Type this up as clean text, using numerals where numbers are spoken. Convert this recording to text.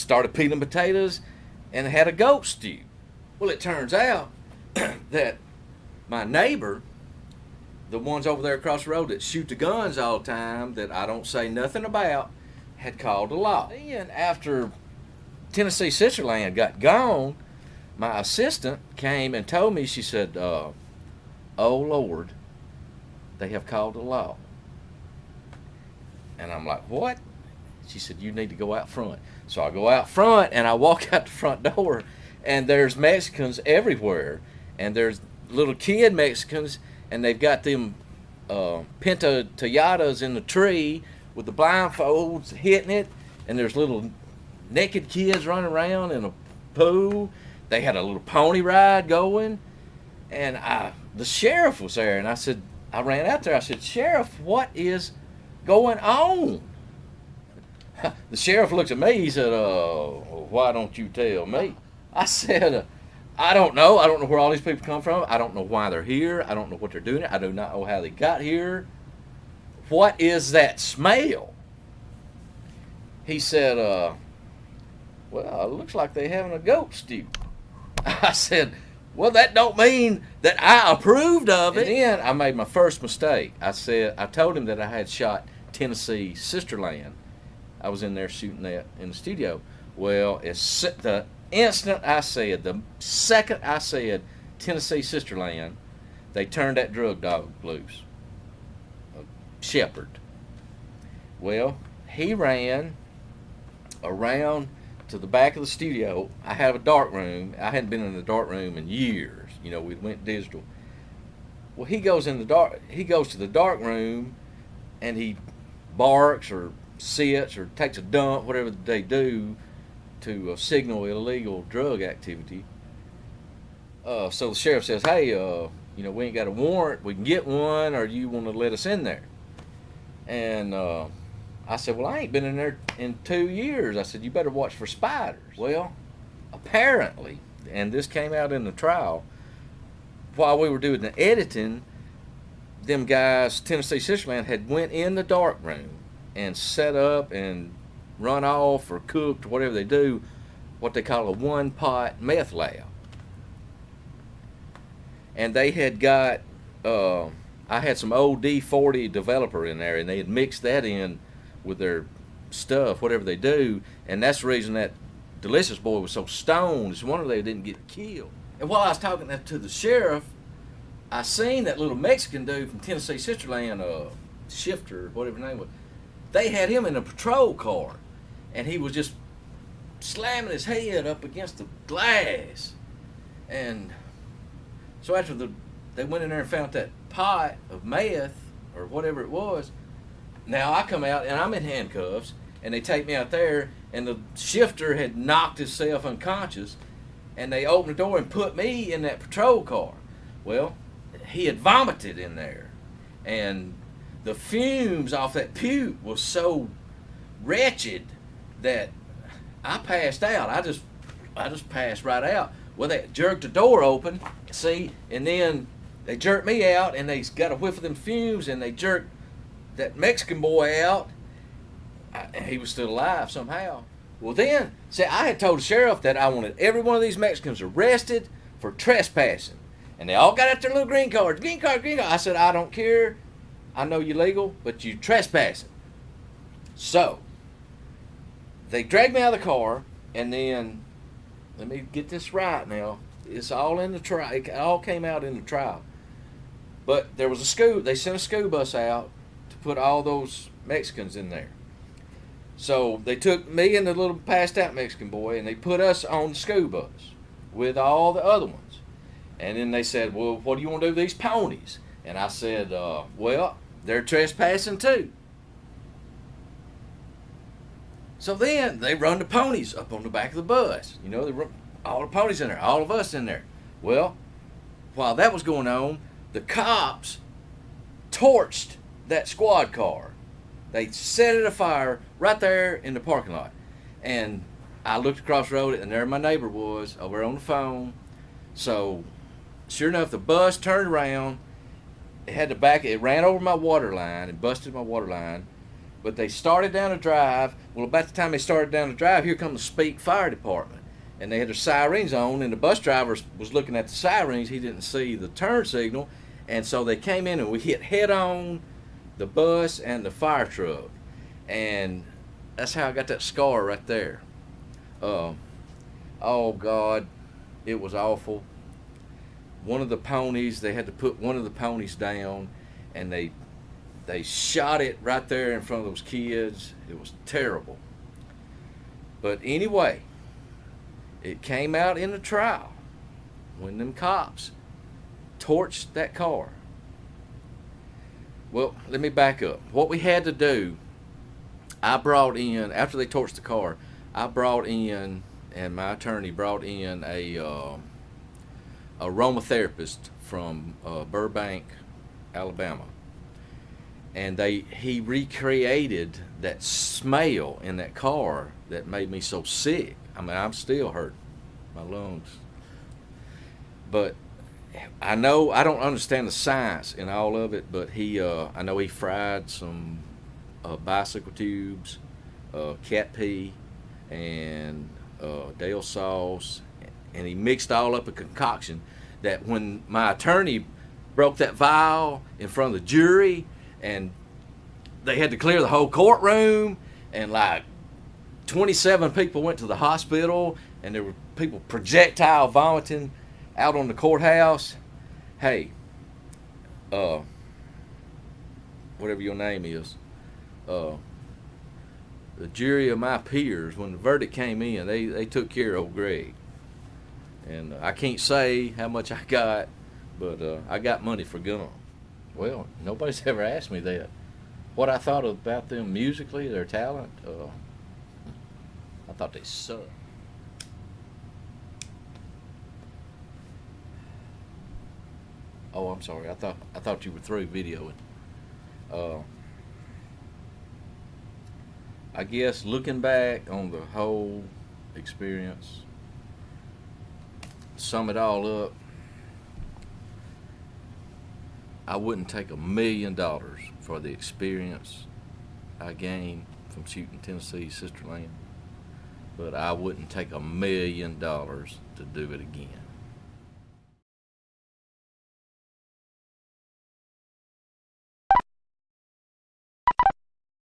started peeling potatoes and had a goat stew. Well, it turns out that my neighbor, the ones over there across the road that shoot the guns all the time that I don't say nothing about, had called the law. Then after Tennessee Sisterland got gone, my assistant came and told me, she said, oh Lord, they have called the law. And I'm like, what? She said, you need to go out front. So I go out front and I walk out the front door, and there's Mexicans everywhere. And there's little kid Mexicans, and they've got them Pinto Toyotas in the tree with the blindfolds hitting it. And there's little naked kids running around in a pool. They had a little pony ride going. And the sheriff was there. And I ran out there. I said, Sheriff, what is going on? The sheriff looks at me. He said, why don't you tell me? I said, I don't know. I don't know where all these people come from. I don't know why they're here. I don't know what they're doing. I do not know how they got here. What is that smell? He said, well, it looks like they're having a goat stew. I said, well, that don't mean that I approved of it. And then I made my first mistake. I told him that I had shot Tennessee Sisterland. I was in there shooting that in the studio. Well, the second I said Tennessee Sisterland, they turned that drug dog loose. Shepherd. Well, he ran around to the back of the studio. I have a dark room. I hadn't been in the dark room in years. You know, we went digital. Well, he goes to the dark room, and he barks or sits or takes a dump, whatever they do to signal illegal drug activity. So the sheriff says, hey, we ain't got a warrant. We can get one, or you want to let us in there? And I said, well, I ain't been in there in 2 years. I said, you better watch for spiders. Well, apparently, and this came out in the trial, while we were doing the editing, them guys, Tennessee Sisterland, had went in the dark room and set up and run off or cooked, whatever they do, what they call a one-pot meth lab. And they had got, I had some old D40 developer in there, and they had mixed that in with their stuff, whatever they do, and that's the reason that Delicious Boy was so stoned. It's a wonder they didn't get killed. And while I was talking to the sheriff, I seen that little Mexican dude from Tennessee Sisterland, Shifter, whatever his name was. They had him in a patrol car, and he was just slamming his head up against the glass. And so after they went in there and found that pot of meth or whatever it was, now I come out and I'm in handcuffs, and they take me out there, and the shifter had knocked himself unconscious, and they opened the door and put me in that patrol car. Well, he had vomited in there, and the fumes off that puke was so wretched that I passed out. I just passed right out. Well, they jerked the door open, see, and then they jerked me out, and they got a whiff of them fumes, and they jerked that Mexican boy out. He was still alive somehow. Well, then, see, I had told the sheriff that I wanted every one of these Mexicans arrested for trespassing. And they all got out their little green cards. Green card, green card. I said, I don't care. I know you're legal, but you trespassing. So, they dragged me out of the car, and then, let me get this right now. It's all in the trial. It all came out in the trial. But there was they sent a school bus out to put all those Mexicans in there. So they took me and the little passed out Mexican boy, and they put us on the school bus with all the other ones. And then they said, well, what do you want to do with these ponies? And I said, well, they're trespassing too. So then they run the ponies up on the back of the bus. You know, they run all the ponies in there, all of us in there. Well, while that was going on, the cops torched that squad car. They set it afire right there in the parking lot. And I looked across the road, and there my neighbor was over on the phone. So, sure enough, the bus turned around. It ran over my water line and busted my water line. But they started down a drive. Well, about the time they started down the drive, here comes the Speak Fire Department. And they had their sirens on, and the bus driver was looking at the sirens. He didn't see the turn signal. And so they came in, and we hit head on the bus and the fire truck. And that's how I got that scar right there. Oh, God, it was awful. One of the ponies, they had to put one of the ponies down, and they shot it right there in front of those kids. It was terrible. But anyway, it came out in the trial when them cops torched that car. Well, let me back up. What we had to do, I brought in, after they torched the car, I brought in, and my attorney brought in a aromatherapist from Burbank, Alabama. And he recreated that smell in that car that made me so sick. I mean, I'm still hurting my lungs. But I know I don't understand the science in all of it, but I know he fried some bicycle tubes, cat pee, and Dale sauce, and he mixed all up a concoction that when my attorney broke that vial in front of the jury, and they had to clear the whole courtroom, and like 27 people went to the hospital, and there were people projectile vomiting out on the courthouse. Hey, whatever your name is, the jury of my peers, when the verdict came in, they took care of old Greg. And I can't say how much I got, but I got money for gum. Well, nobody's ever asked me that. What I thought about them musically, their talent, I thought they sucked. Oh, I'm sorry. I thought you were through videoing. I guess looking back on the whole experience, sum it all up, I wouldn't take $1 million for the experience I gained from shooting Tenneesee, Sisterland, but I wouldn't take $1 million to do it again.